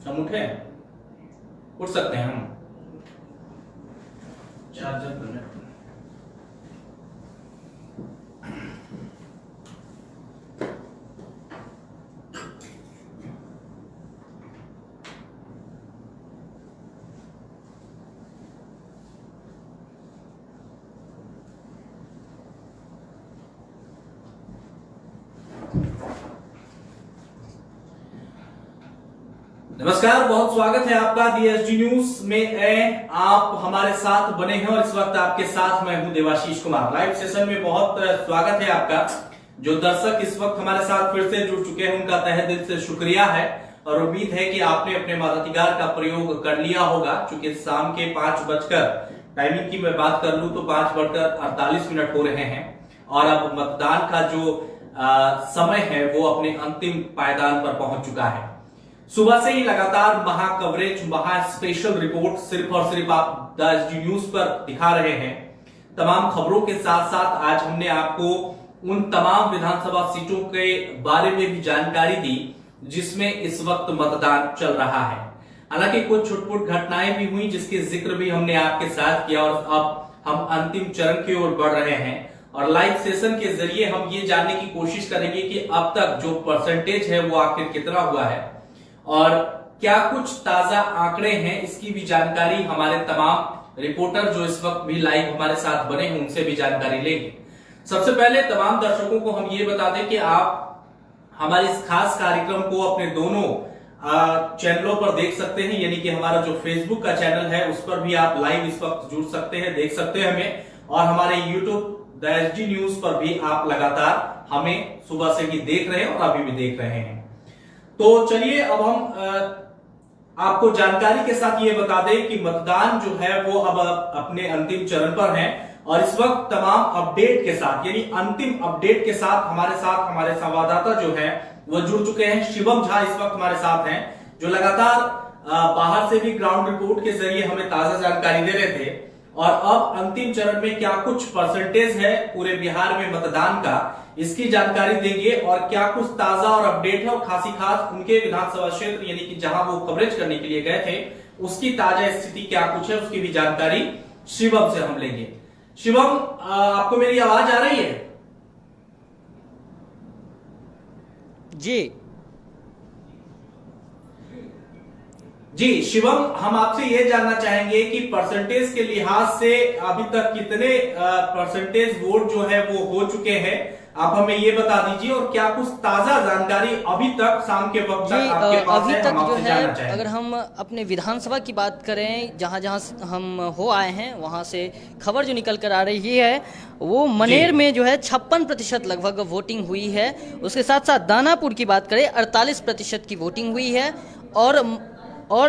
हम उठे, उठ सकते हैं हम। चार्जर पर नमस्कार, बहुत स्वागत है आपका DSG न्यूज में। आप हमारे साथ बने हैं और इस वक्त आपके साथ मैं हूं देवाशीष कुमार। लाइव सेशन में बहुत स्वागत है आपका। जो दर्शक इस वक्त हमारे साथ फिर से जुड़ चुके हैं उनका तहे दिल से शुक्रिया है और उम्मीद है कि आपने अपने मताधिकार का प्रयोग कर लिया होगा। चूंकि शाम के 5 बजकर टाइमिंग की मैं बात कर लूं तो 5:48 हो रहे हैं और अब मतदान का जो समय है वो अपने अंतिम पायदान पर पहुंच चुका है। सुबह से ही लगातार महा कवरेज, महा स्पेशल रिपोर्ट सिर्फ और सिर्फ आप DSG न्यूज पर दिखा रहे हैं। तमाम खबरों के साथ साथ आज हमने आपको उन तमाम विधानसभा सीटों के बारे में भी जानकारी दी जिसमें इस वक्त मतदान चल रहा है। हालांकि कुछ छुटपुट घटनाएं भी हुई जिसके जिक्र भी हमने आपके साथ किया और अब हम अंतिम चरण की ओर बढ़ रहे हैं और लाइव सेशन के जरिए हम ये जानने की कोशिश करेंगे कि अब तक जो परसेंटेज है वो आखिर कितना हुआ है और क्या कुछ ताजा आंकड़े हैं, इसकी भी जानकारी हमारे तमाम रिपोर्टर जो इस वक्त भी लाइव हमारे साथ बने हैं उनसे भी जानकारी लेंगे। सबसे पहले तमाम दर्शकों को हम ये बता दें कि आप हमारे इस खास कार्यक्रम को अपने दोनों चैनलों पर देख सकते हैं, यानी कि हमारा जो फेसबुक का चैनल है उस पर भी आप लाइव इस वक्त जुड़ सकते हैं, देख सकते हैं हमें, और हमारे यूट्यूब DSG न्यूज पर भी आप लगातार हमें सुबह से भी देख रहे हैं और अभी भी देख रहे हैं। तो चलिए अब हम आपको जानकारी के साथ ये बता दें कि मतदान जो है वो अब अपने अंतिम चरण पर है और इस वक्त तमाम अपडेट के साथ, यानी अंतिम अपडेट के साथ हमारे संवाददाता जो है वो जुड़ चुके हैं। शिवम झा इस वक्त हमारे साथ हैं जो लगातार बाहर से भी ग्राउंड रिपोर्ट के जरिए हमें ताजा जानकारी दे रहे थे और अब अंतिम चरण में क्या कुछ परसेंटेज है पूरे बिहार में मतदान का, इसकी जानकारी देंगे और क्या कुछ ताजा और अपडेट है और खास उनके विधानसभा क्षेत्र यानी कि जहां वो कवरेज करने के लिए गए थे उसकी ताजा स्थिति क्या कुछ है उसकी भी जानकारी शिवम से हम लेंगे। शिवम, आपको मेरी आवाज आ रही है? जी शिवम, हम आपसे ये जानना चाहेंगे कि परसेंटेज के लिहाज से अभी तक कितने परसेंटेज वोट जो है वो हो चुके हैं, आप हमें ये बता दीजिए और क्या कुछ ताजा जानकारी अभी तक शाम के वक्त तक आपके पास अभी है, तक हम जो आपसे है जानना चाहेंगे। अगर हम अपने विधानसभा की बात करें जहां जहां हम हो आए हैं वहां से खबर जो निकल कर आ रही है वो मनेर में जो है 56% लगभग वोटिंग हुई है। उसके साथ साथ दानापुर की बात करें 48% की वोटिंग हुई है और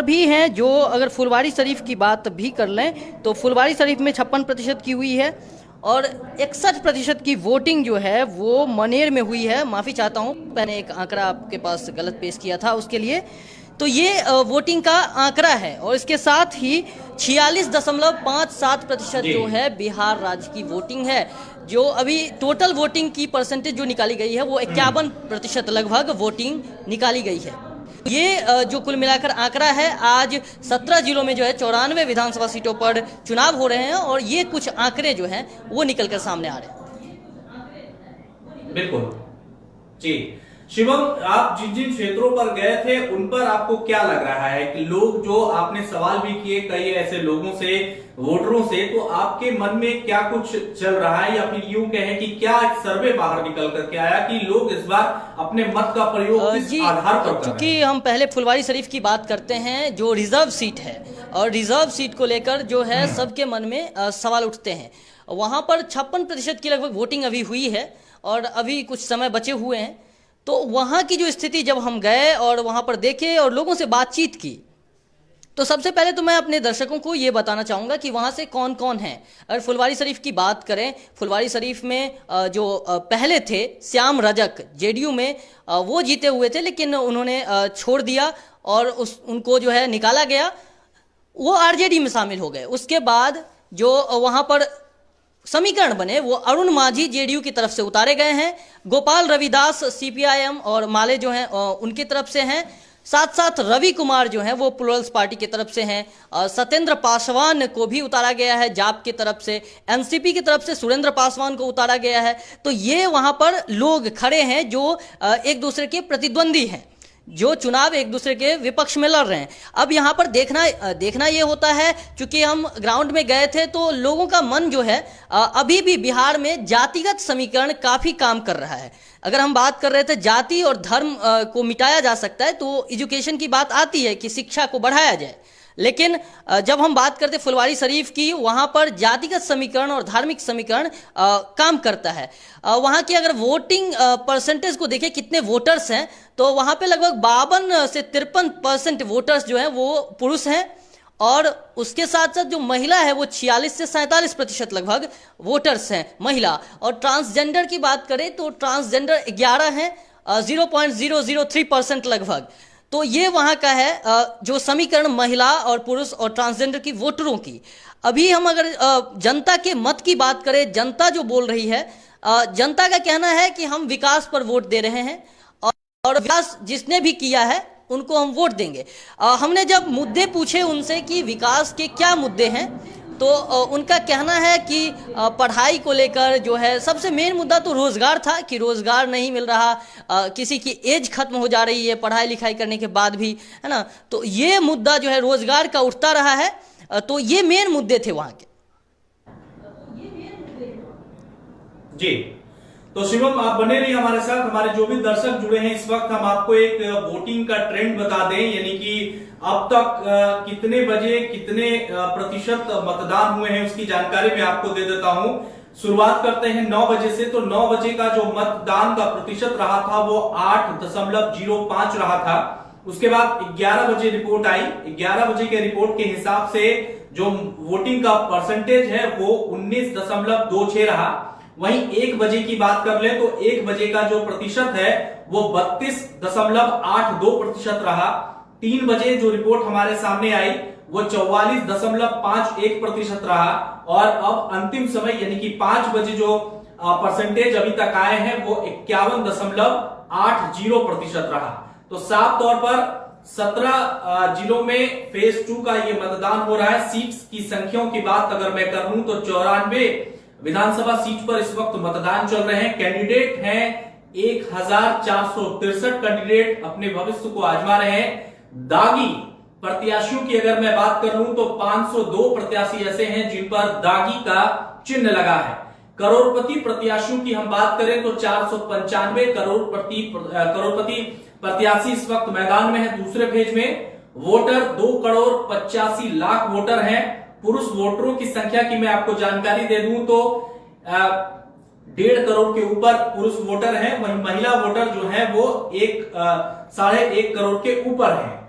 भी हैं जो अगर फुलवारी शरीफ की बात भी कर लें तो फुलवारी शरीफ में 56% की हुई है और 61% की वोटिंग जो है वो मनेर में हुई है। माफ़ी चाहता हूँ, मैंने एक आंकड़ा आपके पास गलत पेश किया था उसके लिए। तो ये वोटिंग का आंकड़ा है और इसके साथ ही 46.57% जो है बिहार राज्य की वोटिंग है। जो अभी टोटल वोटिंग की परसेंटेज जो निकाली गई है वो 51% लगभग वोटिंग निकाली गई है। ये जो कुल मिलाकर आंकड़ा है, आज 17 जिलों में जो है 94 विधानसभा सीटों पर चुनाव हो रहे हैं और ये कुछ आंकड़े जो हैं वो निकलकर सामने आ रहे हैं। बिल्कुल जी शिवम, आप जिन जिन क्षेत्रों पर गए थे उन पर आपको क्या लग रहा है कि लोग जो आपने सवाल भी किए कई ऐसे लोगों से, वोटरों से, तो आपके मन में क्या कुछ चल रहा है या फिर यूं कहें कि क्या एक सर्वे बाहर निकल करके आया कि लोग इस बार अपने मत का प्रयोग किस आधार पर कर रहे हैं? चूंकि हम पहले फुलवारी शरीफ की बात करते हैं जो रिजर्व सीट है और रिजर्व सीट को लेकर जो है सबके मन में सवाल उठते हैं। वहां पर 56% की लगभग वोटिंग अभी हुई है और अभी कुछ समय बचे हुए हैं। तो वहाँ की जो स्थिति जब हम गए और वहाँ पर देखे और लोगों से बातचीत की तो सबसे पहले तो मैं अपने दर्शकों को ये बताना चाहूँगा कि वहाँ से कौन कौन है। अगर फुलवारी शरीफ की बात करें, फुलवारी शरीफ में जो पहले थे श्याम रजक जेडीयू में वो जीते हुए थे लेकिन उन्होंने छोड़ दिया और उनको जो है निकाला गया, वो आरजेडी में शामिल हो गए। उसके बाद जो वहाँ पर समीकरण बने वो अरुण माझी जेडीयू की तरफ से उतारे गए हैं, गोपाल रविदास सीपीआईएम और माले जो हैं उनकी तरफ से हैं, साथ साथ रवि कुमार जो हैं वो प्लूरल्स पार्टी की तरफ से हैं। सत्येंद्र पासवान को भी उतारा गया है जाप की तरफ से। एनसीपी की तरफ से सुरेंद्र पासवान को उतारा गया है। तो ये वहां पर लोग खड़े हैं जो एक दूसरे के प्रतिद्वंदी हैं, जो चुनाव एक दूसरे के विपक्ष में लड़ रहे हैं। अब यहाँ पर देखना ये होता है, चूंकि हम ग्राउंड में गए थे तो लोगों का मन जो है अभी भी बिहार में जातिगत समीकरण काफी काम कर रहा है। अगर हम बात कर रहे थे जाति और धर्म को मिटाया जा सकता है तो एजुकेशन की बात आती है कि शिक्षा को बढ़ाया जाए, लेकिन जब हम बात करते फुलवारी शरीफ की, वहां पर जातिगत समीकरण और धार्मिक समीकरण काम करता है। वहां की अगर वोटिंग परसेंटेज को देखें कितने वोटर्स हैं, तो वहां पे लगभग 52 से 53% वोटर्स जो हैं वो पुरुष हैं, और उसके साथ साथ जो महिला है वो 46 से 47% लगभग वोटर्स हैं महिला। और ट्रांसजेंडर की बात करें तो ट्रांसजेंडर 11 हैं, 0.003% लगभग। तो ये वहां का है जो समीकरण महिला और पुरुष और ट्रांसजेंडर की वोटरों की। अभी हम अगर जनता के मत की बात करें, जनता जो बोल रही है, जनता का कहना है कि हम विकास पर वोट दे रहे हैं और विकास जिसने भी किया है उनको हम वोट देंगे। हमने जब मुद्दे पूछे उनसे कि विकास के क्या मुद्दे हैं, तो उनका कहना है कि पढ़ाई को लेकर जो है सबसे मेन मुद्दा तो रोजगार था, कि रोजगार नहीं मिल रहा, किसी की एज खत्म हो जा रही है पढ़ाई लिखाई करने के बाद भी, है ना। तो ये मुद्दा जो है रोजगार का उठता रहा है। तो ये मेन मुद्दे थे वहां के। जी, तो शिवम आप बने रहिए हमारे साथ। हमारे जो भी दर्शक जुड़े हैं इस वक्त, हम आपको एक वोटिंग का ट्रेंड बता दें, यानी कि अब तक कितने बजे कितने प्रतिशत मतदान हुए हैं उसकी जानकारी मैं आपको दे देता हूं। शुरुआत करते हैं 9 बजे से। तो 9 बजे का जो मतदान का प्रतिशत रहा था वो 8.05 रहा था। उसके बाद 11 बजे रिपोर्ट आई। 11 बजे के रिपोर्ट के हिसाब से जो वोटिंग का परसेंटेज है वो 19.26 रहा। वहीं 1 बजे की बात कर ले तो 1 बजे का जो प्रतिशत है वो 32.82% रहा। 3 बजे जो रिपोर्ट हमारे सामने आई वो 44.51% रहा। और अब अंतिम समय यानी कि 5 बजे जो परसेंटेज अभी तक आए हैं वो 51.80% रहा। तो साफ तौर पर 17 जिलों में फेज 2 का ये मतदान हो रहा है। सीट्स की संख्याओं की बात अगर मैं कर लूं तो 94 विधानसभा सीट पर इस वक्त मतदान चल रहे हैं। कैंडिडेट हैं 1463 कैंडिडेट अपने भविष्य को आजमा रहे हैं। दागी प्रत्याशियों की अगर मैं बात कर लूं तो 502 प्रत्याशी ऐसे हैं जिन पर दागी का चिन्ह लगा है। करोड़पति प्रत्याशियों की हम बात करें तो 495 करोड़पति प्रत्याशी इस वक्त मैदान में है। दूसरे फेज में वोटर 2,85,00,000 वोटर हैं। पुरुष वोटरों की संख्या की मैं आपको जानकारी दे दूं तो 1.5 करोड़ के ऊपर पुरुष वोटर हैं। वहीं महिला वोटर जो है वो 1.5 करोड़ के ऊपर है।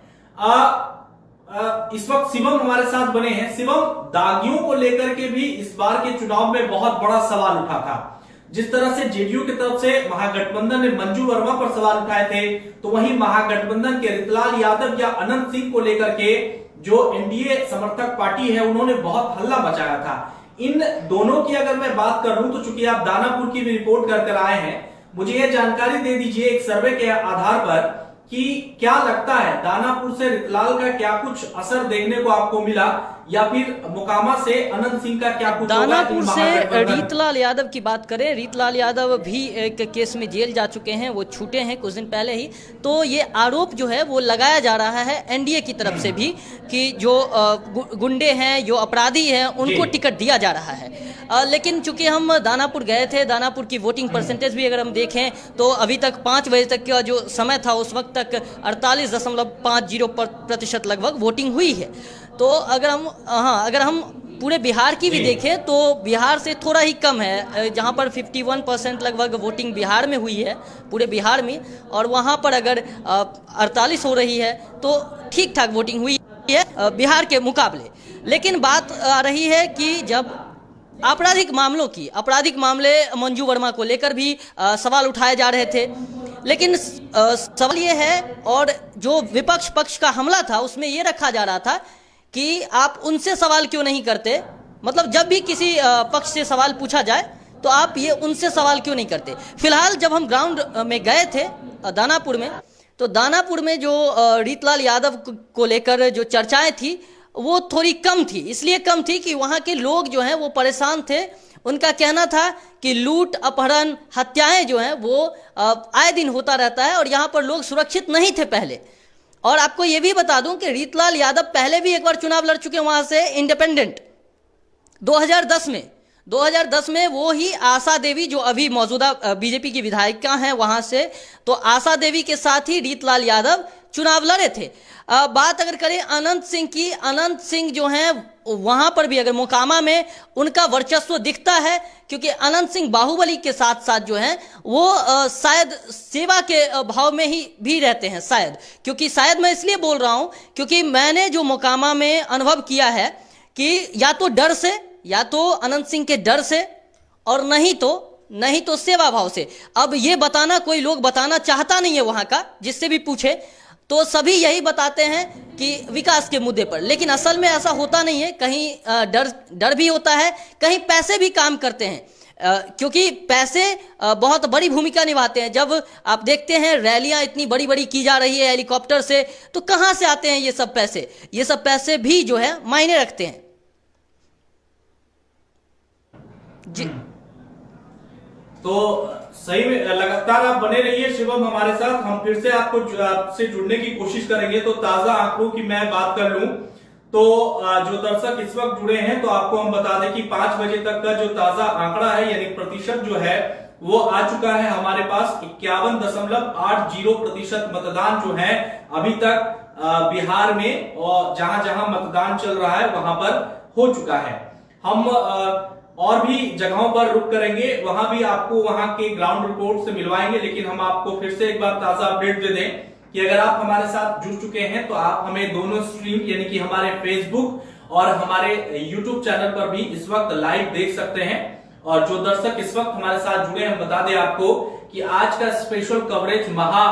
इस वक्त शिवम हमारे साथ बने हैं। शिवम, दागियों को लेकर के भी इस बार के चुनाव में बहुत बड़ा सवाल उठा था। जिस तरह से जेडीयू की तरफ से महागठबंधन ने मंजू वर्मा पर सवाल उठाए थे, तो वहीं महागठबंधन के रितलाल यादव या अनंत सिंह को लेकर के जो एनडीए समर्थक पार्टी है उन्होंने बहुत हल्ला मचाया था। इन दोनों की अगर मैं बात करूं तो चूंकि आप दानापुर की भी रिपोर्ट कर आए हैं, मुझे यह जानकारी दे दीजिए एक सर्वे के आधार पर कि क्या लगता है दानापुर से रितलाल का क्या कुछ असर देखने को आपको मिला, या फिर मोकामा से अनंत सिंह का क्या कुछ? दानापुर से रीतलाल यादव की बात करें, रीतलाल यादव भी एक केस में जेल जा चुके हैं, वो छूटे हैं कुछ दिन पहले ही। तो ये आरोप जो है वो लगाया जा रहा है एनडीए की तरफ से भी कि जो गुंडे हैं, जो अपराधी हैं, उनको टिकट दिया जा रहा है। लेकिन चूंकि हम दानापुर गए थे, दानापुर की वोटिंग परसेंटेज भी अगर हम देखें तो अभी तक 5 बजे तक का जो समय था उस वक्त तक 48.50% लगभग वोटिंग हुई है। तो अगर हम पूरे बिहार की भी देखें तो बिहार से थोड़ा ही कम है, जहां पर 51% लगभग वोटिंग बिहार में हुई है पूरे बिहार में, और वहां पर अगर 48 हो रही है तो ठीक ठाक वोटिंग हुई है बिहार के मुकाबले। लेकिन बात आ रही है कि जब आपराधिक मामले मंजू वर्मा को लेकर भी सवाल उठाए जा रहे थे, लेकिन सवाल ये है, और जो विपक्ष पक्ष का हमला था उसमें ये रखा जा रहा था कि आप उनसे सवाल क्यों नहीं करते, मतलब जब भी किसी पक्ष से सवाल पूछा जाए तो आप ये उनसे सवाल क्यों नहीं करते। फिलहाल जब हम ग्राउंड में गए थे दानापुर में, तो दानापुर में जो रीतलाल यादव को लेकर जो चर्चाएं थी वो थोड़ी कम थी। इसलिए कम थी कि वहाँ के लोग जो हैं वो परेशान थे। उनका कहना था कि लूट, अपहरण, हत्याएं जो हैं वो आए दिन होता रहता है और यहाँ पर लोग सुरक्षित नहीं थे पहले। और आपको ये भी बता दूं कि रीतलाल यादव पहले भी एक बार चुनाव लड़ चुके हैं वहाँ से इंडिपेंडेंट 2010 में वो ही आशा देवी जो अभी मौजूदा बीजेपी की विधायिका हैं वहाँ से, तो आशा देवी के साथ ही रीतलाल यादव चुनाव लड़े थे। बात अगर करें अनंत सिंह की, अनंत सिंह जो हैं वहाँ पर भी अगर मोकामा में उनका वर्चस्व दिखता है, क्योंकि अनंत सिंह बाहुबली के साथ साथ जो हैं वो शायद सेवा के भाव में ही भी रहते हैं शायद। क्योंकि शायद मैं इसलिए बोल रहा हूँ क्योंकि मैंने जो मोकामा में अनुभव किया है कि या तो डर से, या तो अनंत सिंह के डर से, और नहीं तो सेवा भाव से। अब ये बताना कोई लोग बताना चाहता नहीं है वहाँ का, जिससे भी पूछे तो सभी यही बताते हैं कि विकास के मुद्दे पर, लेकिन असल में ऐसा होता नहीं है। कहीं डर भी होता है, कहीं पैसे भी काम करते हैं, क्योंकि पैसे बहुत बड़ी भूमिका निभाते हैं। जब आप देखते हैं रैलियां इतनी बड़ी बड़ी की जा रही है हेलीकॉप्टर से, तो कहाँ से आते हैं ये सब पैसे? ये सब पैसे भी जो है मायने रखते हैं जी। तो सही में लगातार आप बने रहिए शिवम हमारे साथ। हम फिर से आपसे जुड़ने की कोशिश करेंगे। तो ताजा आंकड़ों की मैं बात कर लूं तो जो दर्शक इस वक्त जुड़े हैं तो आपको हम बता दें कि 5 बजे तक का जो ताजा आंकड़ा है यानी प्रतिशत जो है वो आ चुका है हमारे पास 51.80% मतदान जो है अभी तक बिहार में, और जहां जहां मतदान चल रहा है वहां पर हो चुका है। हम और भी जगहों पर रुक करेंगे, वहां भी आपको वहां के ग्राउंड रिपोर्ट से मिलवाएंगे, लेकिन हम आपको फिर से एक बार ताजा अपडेट दे दें कि अगर आप हमारे साथ जुड़ चुके हैं तो आप हमें दोनों स्ट्रीम यानी कि हमारे फेसबुक और हमारे यूट्यूब चैनल पर भी इस वक्त लाइव देख सकते हैं। और जो दर्शक इस वक्त हमारे साथ जुड़े हैं, हम बता दें आपको कि आज का स्पेशल कवरेज, महा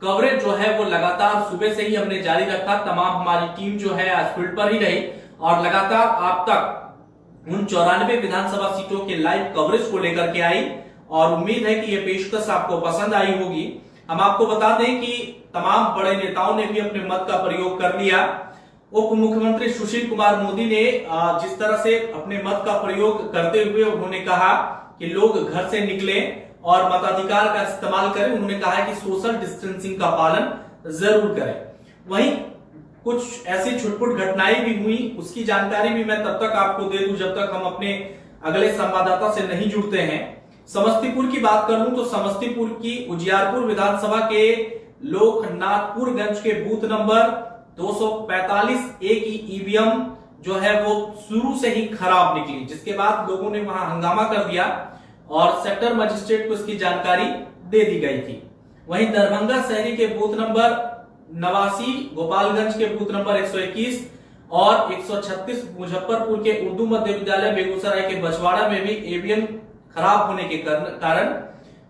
कवरेज जो है वो लगातार सुबह से ही हमने जारी रखा। तमाम हमारी टीम जो है आज फील्ड पर ही रही और लगातार आप तक उन 94 विधानसभा सीटों के लाइव कवरेज को लेकर के आई, और उम्मीद है कि यह पेशकश आपको पसंद आई होगी। हम आपको बता दें कि तमाम बड़े नेताओं ने भी अपने मत का प्रयोग कर लिया। उप मुख्यमंत्री सुशील कुमार मोदी ने जिस तरह से अपने मत का प्रयोग करते हुए उन्होंने कहा कि लोग घर से निकले और मताधिकार का इस्तेमाल करें। उन्होंने कहा है कि सोशल डिस्टेंसिंग का पालन जरूर करें। वहीं कुछ ऐसी छुटपुट घटनाएं भी हुई, उसकी जानकारी भी मैं तब तक आपको दे दूं जब तक हम अपने अगले संवाददाता से नहीं जुड़ते हैं। समस्तीपुर की बात कर लूं तो समस्तीपुर की उजियारपुर विधानसभा के लोकनाथपुरगंज के बूथ नंबर 245 ए की ईवीएम जो है वो शुरू से ही खराब निकली, जिसके बाद लोगों ने वहां हंगामा कर दिया और सेक्टर मजिस्ट्रेट को इसकी जानकारी दे दी गई थी। वहीं दरभंगा शहरी के बूथ नंबर 89, गोपालगंज के बूथ नंबर 121 और 136 मुजफ्फरपुर के उर्दू मध्य विद्यालय बेगूसराय के बछवाड़ा में भी ईवीएम खराब होने के कारण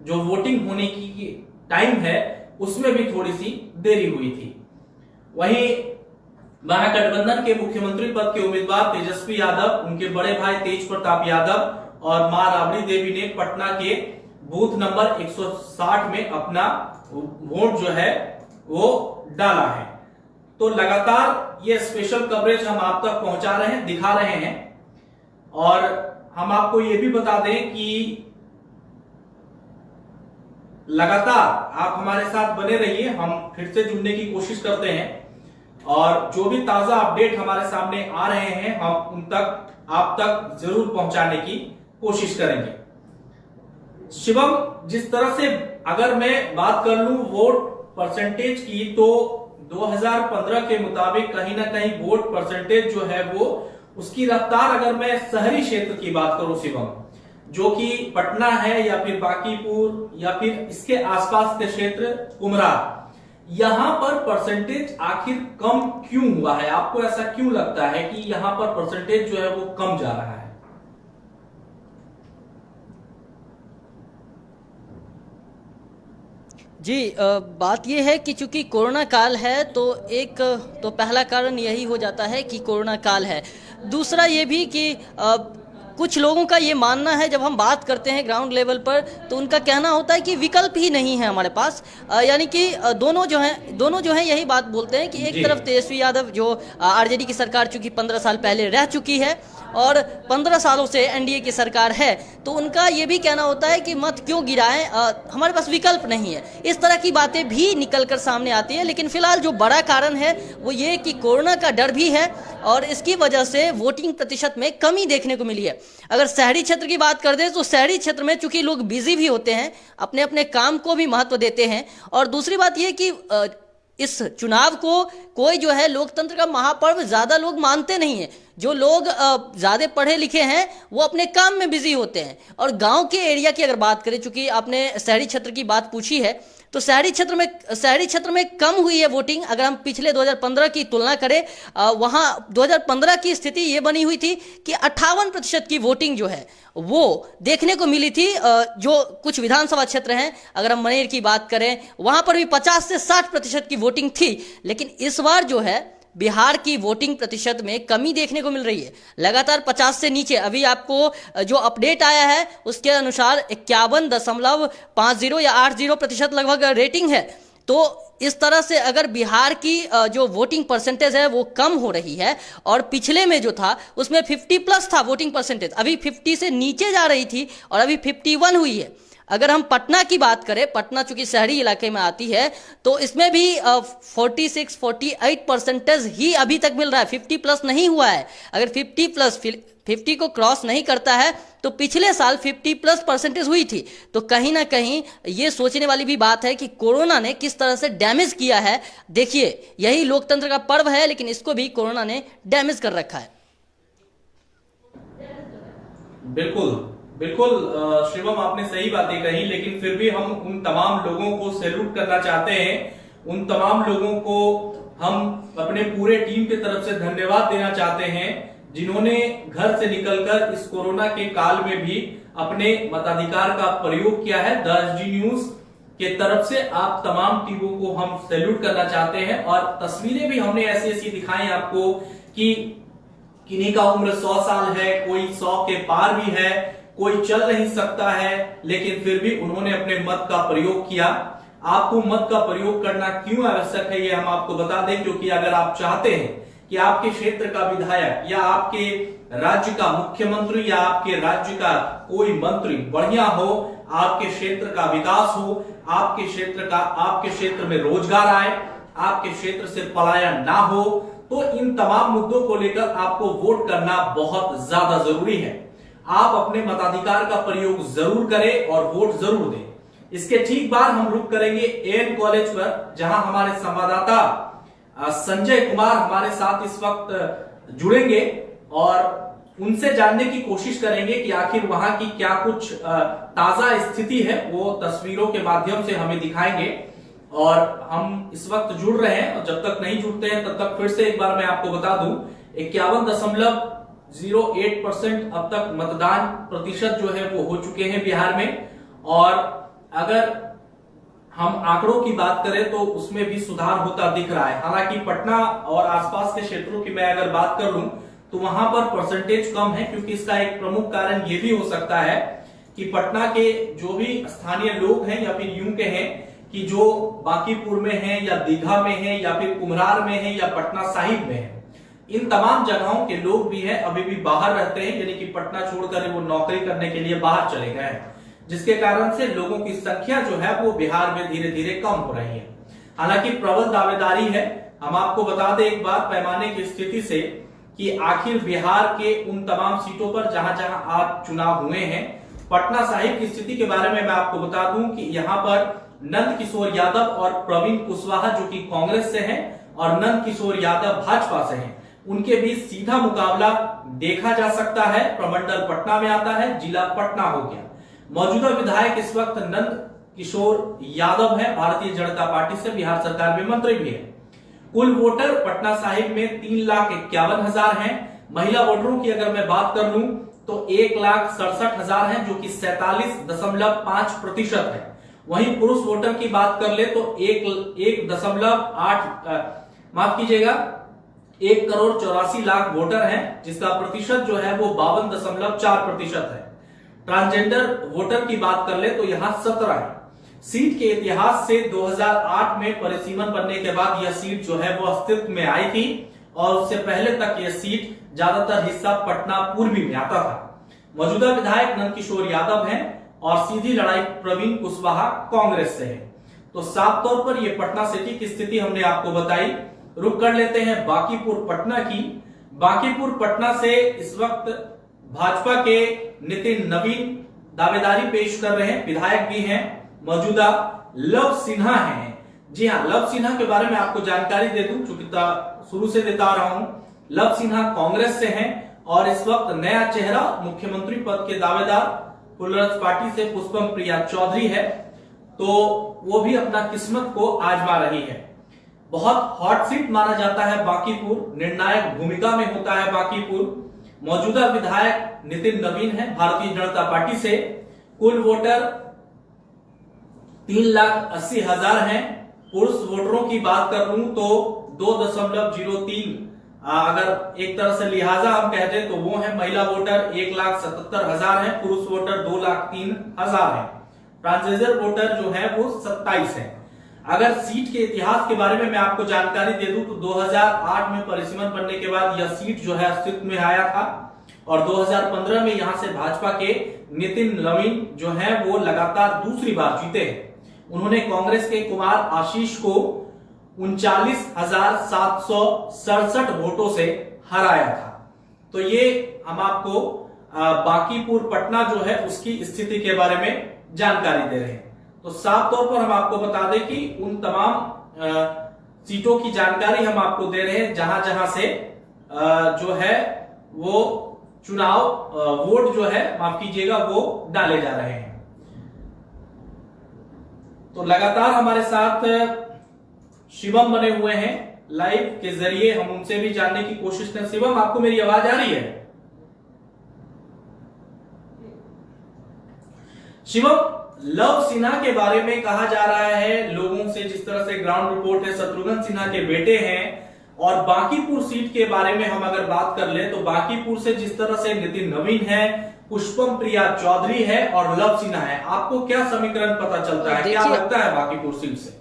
जो वोटिंग होने की टाइम है उसमें भी थोड़ी सी देरी हुई थी। वहीं महागठबंधन के मुख्यमंत्री पद के उम्मीदवार तेजस्वी यादव, उनके बड़े भाई तेज प्रताप यादव और मां राबड़ी देवी ने पटना के बूथ नंबर 160 में अपना वोट जो है वो डाला है। तो लगातार ये स्पेशल कवरेज हम आप तक पहुंचा रहे हैं, दिखा रहे हैं, और हम आपको ये भी बता दें कि लगातार आप हमारे साथ बने रहिए। हम फिर से जुड़ने की कोशिश करते हैं और जो भी ताजा अपडेट हमारे सामने आ रहे हैं हम उन तक आप तक जरूर पहुंचाने की कोशिश करेंगे। शिवम, जिस तरह से अगर मैं बात कर लूं वोट परसेंटेज की, तो 2015 के मुताबिक कहीं ना कहीं वोट परसेंटेज जो है वो उसकी रफ्तार, अगर मैं शहरी क्षेत्र की बात करूं शिवम, जो कि पटना है या फिर बांकीपुर या फिर इसके आसपास के क्षेत्र कुमरा, यहां पर परसेंटेज आखिर कम क्यों हुआ है? आपको ऐसा क्यों लगता है कि यहां पर परसेंटेज जो है वो कम जा रहा है? जी, बात यह है कि चूंकि कोरोना काल है तो पहला कारण यही हो जाता है कि कोरोना काल है। दूसरा ये भी कि कुछ लोगों का ये मानना है, जब हम बात करते हैं ग्राउंड लेवल पर, तो उनका कहना होता है कि विकल्प ही नहीं है हमारे पास। यानी कि दोनों जो हैं यही बात बोलते हैं कि एक तरफ तेजस्वी यादव जो आरजेडी की सरकार चूंकि 15 साल पहले रह चुकी है और 15 सालों से एनडीए की सरकार है, तो उनका ये भी कहना होता है कि मत क्यों गिराएं, हमारे पास विकल्प नहीं है। इस तरह की बातें भी निकलकर सामने आती है। लेकिन फिलहाल जो बड़ा कारण है वो ये कि कोरोना का डर भी है और इसकी वजह से वोटिंग प्रतिशत में कमी देखने को मिली है। अगर शहरी क्षेत्र की बात कर दें तो शहरी क्षेत्र में चूंकि लोग बिजी भी होते हैं, अपने अपने काम को भी महत्व देते हैं, और दूसरी बात यह कि इस चुनाव को कोई जो है लोकतंत्र का महापर्व ज्यादा लोग मानते नहीं है। जो लोग ज्यादा पढ़े लिखे हैं वो अपने काम में बिजी होते हैं। और गांव के एरिया की अगर बात करें, चूंकि आपने शहरी क्षेत्र की बात पूछी है, तो शहरी क्षेत्र में कम हुई है वोटिंग। अगर हम पिछले 2015 की तुलना करें, वहां 2015 की स्थिति ये बनी हुई थी कि 58% की वोटिंग जो है वो देखने को मिली थी। जो कुछ विधानसभा क्षेत्र हैं, अगर हम मनेर की बात करें, वहां पर भी 50 से 60% की वोटिंग थी। लेकिन इस बार जो है बिहार की वोटिंग प्रतिशत में कमी देखने को मिल रही है, लगातार 50 से नीचे। अभी आपको जो अपडेट आया है उसके अनुसार 51.50 या 80% लगभग रेटिंग है। तो इस तरह से अगर बिहार की जो वोटिंग परसेंटेज है वो कम हो रही है, और पिछले में जो था उसमें 50+ था वोटिंग परसेंटेज, अभी 50 से नीचे जा रही थी और अभी 51 हुई है। अगर हम पटना की बात करें, पटना चूंकि शहरी इलाके में आती है, तो इसमें भी 46-48% ही अभी तक मिल रहा है, 50+ नहीं हुआ है। अगर 50 को क्रॉस नहीं करता है तो पिछले साल 50+ % हुई थी। तो कहीं ना कहीं ये सोचने वाली भी बात है कि कोरोना ने किस तरह से डैमेज किया है। देखिए, यही लोकतंत्र का पर्व है, लेकिन इसको भी कोरोना ने डैमेज कर रखा है। बिल्कुल शिवम, आपने सही बातें कही, लेकिन फिर भी हम उन तमाम लोगों को सैल्यूट करना चाहते हैं। उन तमाम लोगों को हम अपने पूरे टीम की तरफ से धन्यवाद देना चाहते हैं जिन्होंने घर से निकलकर इस कोरोना के काल में भी अपने मताधिकार का प्रयोग किया है। द एसडी न्यूज के तरफ से आप तमाम टीमों को हम सैल्यूट करना चाहते हैं। और तस्वीरें भी हमने ऐसी ऐसी दिखाई आपको कि किन्हीं का उम्र 100 साल है, कोई 100 के पार भी है, कोई चल नहीं सकता है, लेकिन फिर भी उन्होंने अपने मत का प्रयोग किया। आपको मत का प्रयोग करना क्यों आवश्यक है ये हम आपको बता दें, क्योंकि अगर आप चाहते हैं कि आपके क्षेत्र का विधायक या आपके राज्य का मुख्यमंत्री या आपके राज्य का कोई मंत्री बढ़िया हो, आपके क्षेत्र का विकास हो, आपके क्षेत्र में रोजगार आए, आपके क्षेत्र से पलायन ना हो, तो इन तमाम मुद्दों को लेकर आपको वोट करना बहुत ज्यादा जरूरी है। आप अपने मताधिकार का प्रयोग जरूर करें और वोट जरूर दें। इसके ठीक बाद हम रुक करेंगे एएन कॉलेज पर, जहां हमारे संवाददाता संजय कुमार हमारे साथ इस वक्त जुड़ेंगे और उनसे जानने की कोशिश करेंगे कि आखिर वहां की क्या कुछ ताजा स्थिति है, वो तस्वीरों के माध्यम से हमें दिखाएंगे। और हम इस वक्त जुड़ रहे हैं, और जब तक नहीं जुड़ते हैं तब तक फिर से एक बार मैं आपको बता दूं, 51.08% अब तक मतदान प्रतिशत जो है वो हो चुके हैं बिहार में। और अगर हम आंकड़ों की बात करें तो उसमें भी सुधार होता दिख रहा है। हालांकि पटना और आसपास के क्षेत्रों की मैं अगर बात कर लूं तो वहां पर परसेंटेज कम है, क्योंकि इसका एक प्रमुख कारण ये भी हो सकता है कि पटना के जो भी स्थानीय लोग हैं या फिर यूं कहें कि जो बांकीपुर में है या दीघा में है या फिर कुम्हरार में है या पटना साहिब में है, इन तमाम जगहों के लोग भी हैं अभी भी बाहर रहते हैं, यानी कि पटना छोड़कर वो नौकरी करने के लिए बाहर चले गए हैं, जिसके कारण से लोगों की संख्या जो है वो बिहार में धीरे धीरे कम हो रही है। हालांकि प्रबल दावेदारी है। हम आपको बता दें एक बार पैमाने की स्थिति से कि आखिर बिहार के उन तमाम सीटों पर जहां जहां आज चुनाव हुए हैं, पटना साहिब की स्थिति के बारे में मैं आपको बता दूं कि यहाँ पर नंद किशोर यादव और प्रवीण कुशवाहा जो कि कांग्रेस से हैं और नंद किशोर यादव भाजपा से हैं, उनके बीच सीधा मुकाबला देखा जा सकता है। प्रमंडल पटना में आता है, जिला पटना हो गया। मौजूदा विधायक इस वक्त नंद किशोर यादव है, भारतीय जनता पार्टी से, बिहार सरकार में मंत्री भी है। कुल वोटर पटना साहिब में 3,51,000 हैं। महिला वोटरों की अगर मैं बात कर लूं तो 1,67,000 हैं, जो कि 47.5% है। वहीं पुरुष वोटर की बात कर ले तो 1.8 माफ कीजिएगा 1,84,00,000 वोटर हैं, जिसका प्रतिशत जो है वो 52.4% है। ट्रांसजेंडर वोटर की बात कर ले तो यहाँ 17 है। सीट के इतिहास से 2008 में परिसीमन बनने के बाद यह सीट जो है वो अस्तित्व में आई थी और उससे पहले तक यह सीट ज्यादातर हिस्सा पटना पूर्वी में आता था। मौजूदा विधायक नंदकिशोर यादव हैं और सीधी लड़ाई प्रवीण कुशवाहा कांग्रेस से है। तो साफ तौर पर यह पटना सिटी की स्थिति हमने आपको बताई। रुक कर लेते हैं बांकीपुर पटना की। बांकीपुर पटना से इस वक्त भाजपा के नितिन नवीन दावेदारी पेश कर रहे हैं, विधायक भी हैं, मौजूदा लव सिन्हा हैं। जी हाँ, लव सिन्हा के बारे में आपको जानकारी दे दूं, चूंकि शुरू से देता आ रहा हूं। लव सिन्हा कांग्रेस से हैं और इस वक्त नया चेहरा मुख्यमंत्री पद के दावेदार प्लुरल्स पार्टी से पुष्पम प्रिया चौधरी है, तो वो भी अपना किस्मत को आजमा रही है। बहुत हॉट सीट माना जाता है बांकीपुर, निर्णायक भूमिका में होता है बांकीपुर। मौजूदा विधायक नितिन नवीन है भारतीय जनता पार्टी से। कुल वोटर 3,80,000 हैं। पुरुष वोटरों की बात कर लूं तो 2.03, अगर एक तरह से लिहाजा हम कह दें तो वो है महिला वोटर 1,77,000 है, पुरुष वोटर 2,03,000 है। ट्रांसजेंडर वोटर जो है वो 27 है। अगर सीट के इतिहास के बारे में मैं आपको जानकारी दे दूं तो 2008 में परिसीमन बनने के बाद यह सीट जो है अस्तित्व में आया था और 2015 में यहां से भाजपा के नितिन नवीन जो है वो लगातार दूसरी बार जीते हैं। उन्होंने कांग्रेस के कुमार आशीष को 39,767 वोटों से हराया था। तो ये हम आपको बांकीपुर पटना जो है उसकी स्थिति के बारे में जानकारी दे रहे हैं। तो साफ तौर पर हम आपको बता दें कि उन तमाम सीटों की जानकारी हम आपको दे रहे हैं जहां जहां से जो है वो चुनाव वोट जो है, माफ कीजिएगा, वो डाले जा रहे हैं। तो लगातार हमारे साथ शिवम बने हुए हैं लाइव के जरिए, हम उनसे भी जानने की कोशिश करें। शिवम, आपको मेरी आवाज आ रही है? शिवम, लव सिन्हा के बारे में कहा जा रहा है लोगों से, जिस तरह से ग्राउंड रिपोर्ट है, शत्रुघ्न सिन्हा के बेटे हैं। और बांकीपुर सीट के बारे में हम अगर बात कर ले तो बांकीपुर से जिस तरह से नितिन नवीन है, पुष्पम प्रिया चौधरी है और लव सिन्हा है, आपको क्या समीकरण पता चलता है? क्या लगता है बांकीपुर सीट से?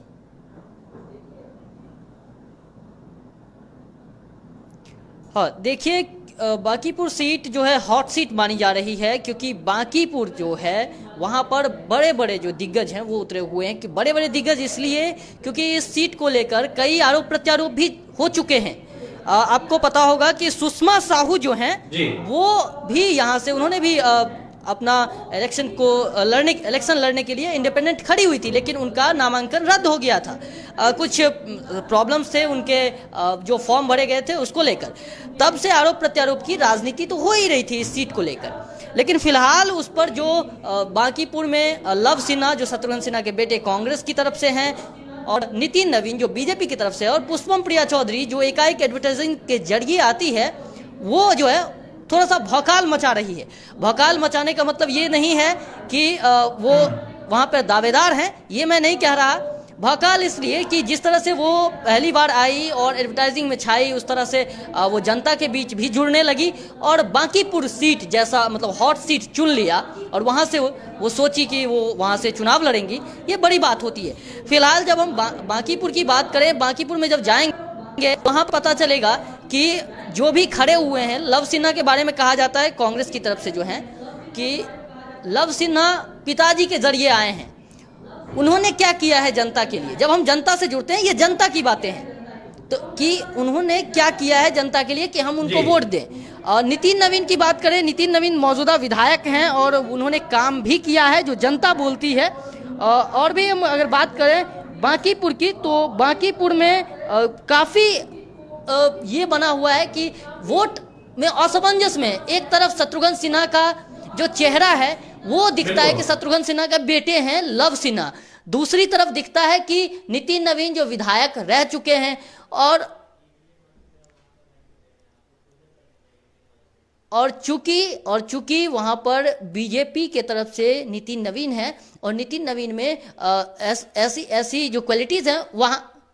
हाँ, देखिए, बांकीपुर सीट जो है हॉट सीट मानी जा रही है, क्योंकि बांकीपुर जो है वहाँ पर बड़े बड़े जो दिग्गज हैं वो उतरे हुए हैं। कि बड़े बड़े दिग्गज इसलिए क्योंकि इस सीट को लेकर कई आरोप प्रत्यारोप भी हो चुके हैं। आपको पता होगा कि सुषमा साहू जो हैं वो भी यहाँ से, उन्होंने भी अपना इलेक्शन लड़ने के लिए इंडिपेंडेंट खड़ी हुई थी, लेकिन उनका नामांकन रद्द हो गया था। कुछ प्रॉब्लम्स थे उनके, जो फॉर्म भरे गए थे उसको लेकर। तब से आरोप प्रत्यारोप की राजनीति तो हो ही रही थी इस सीट को लेकर। लेकिन फिलहाल उस पर जो बांकीपुर में लव सिन्हा जो शत्रुघ्न सिन्हा के बेटे कांग्रेस की तरफ से हैं, और नितिन नवीन जो बीजेपी की तरफ से है, और पुष्पम प्रिया चौधरी जो एकाएक एडवर्टाइजिंग के जरिए आती है, वो जो है थोड़ा सा भौकाल मचा रही है। भौकाल मचाने का मतलब ये नहीं है कि वो वहाँ पर दावेदार हैं, ये मैं नहीं कह रहा। भौकाल इसलिए कि जिस तरह से वो पहली बार आई और एडवर्टाइजिंग में छाई, उस तरह से वो जनता के बीच भी जुड़ने लगी और बांकीपुर सीट जैसा मतलब हॉट सीट चुन लिया और वहाँ से वो सोची कि वो वहाँ से चुनाव लड़ेंगी। ये बड़ी बात होती है। फिलहाल जब हम बांकीपुर की बात करें, बांकीपुर में जब जाएंगे वहाँ पता चलेगा कि जो भी खड़े हुए हैं, लव सिन्हा के बारे में कहा जाता है कांग्रेस की तरफ से जो है कि लव सिन्हा पिताजी के जरिए आए हैं। उन्होंने क्या किया है जनता के लिए? जब हम जनता से जुड़ते हैं, ये जनता की बातें हैं, तो कि उन्होंने क्या किया है जनता के लिए कि हम उनको वोट दें। और नितिन नवीन की बात करें, नितिन नवीन मौजूदा विधायक हैं और उन्होंने काम भी किया है जो जनता बोलती है। और भी हम अगर बात करें बांकीपुर की, तो बांकीपुर में काफ़ी ये बना हुआ है कि वोट में असमंजस में एक तरफ शत्रुघ्न सिन्हा का जो चेहरा है वो दिखता है कि शत्रुघ्न सिन्हा के बेटे हैं लव सिन्हा, दूसरी तरफ दिखता है कि नितिन नवीन जो विधायक रह चुके हैं और चूंकि वहां पर बीजेपी के तरफ से नितिन नवीन है और नितिन नवीन में ऐसी जो क्वालिटीज हैं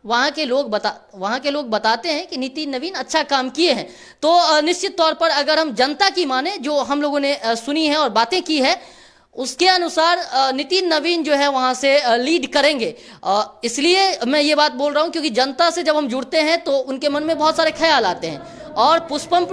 वहाँ के लोग बताते हैं कि नितिन नवीन अच्छा काम किए हैं। तो निश्चित तौर पर अगर हम जनता की माने, जो हम लोगों ने सुनी है और बातें की है, उसके अनुसार नितिन नवीन जो है वहाँ से लीड करेंगे। इसलिए मैं ये बात बोल रहा हूँ क्योंकि जनता से जब हम जुड़ते हैं तो उनके मन में बहुत सारे ख्याल आते हैं। और पुष्पम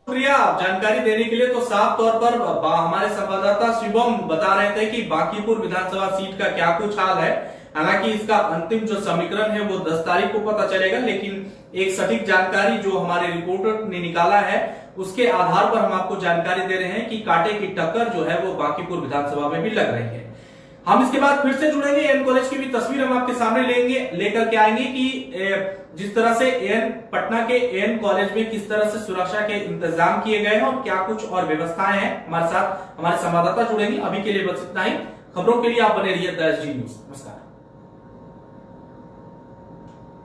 शुक्रिया जानकारी देने के लिए। तो साफ तौर पर हमारे संवाददाता शिवम बता रहे थे कि बांकीपुर विधानसभा सीट का क्या कुछ हाल है। हालांकि इसका अंतिम जो समीकरण है वो 10 तारीख को पता चलेगा, लेकिन एक सटीक जानकारी जो हमारे रिपोर्टर ने निकाला है उसके आधार पर हम आपको जानकारी दे रहे हैं कि कांटे की टक्कर जो है वो बांकीपुर विधानसभा में भी लग रही है। हम इसके बाद फिर से जुड़ेंगे, एएन कॉलेज की भी तस्वीर हम आपके सामने लेकर के आएंगे कि जिस तरह से पटना के एएन कॉलेज में किस तरह से सुरक्षा के इंतजाम किए गए हैं और क्या कुछ और व्यवस्थाएं हैं। हमारे साथ हमारे संवाददाता जुड़ेंगे। अभी के लिए बस इतना ही। खबरों के लिए आप बने रहिए द एसडी न्यूज। नमस्कार।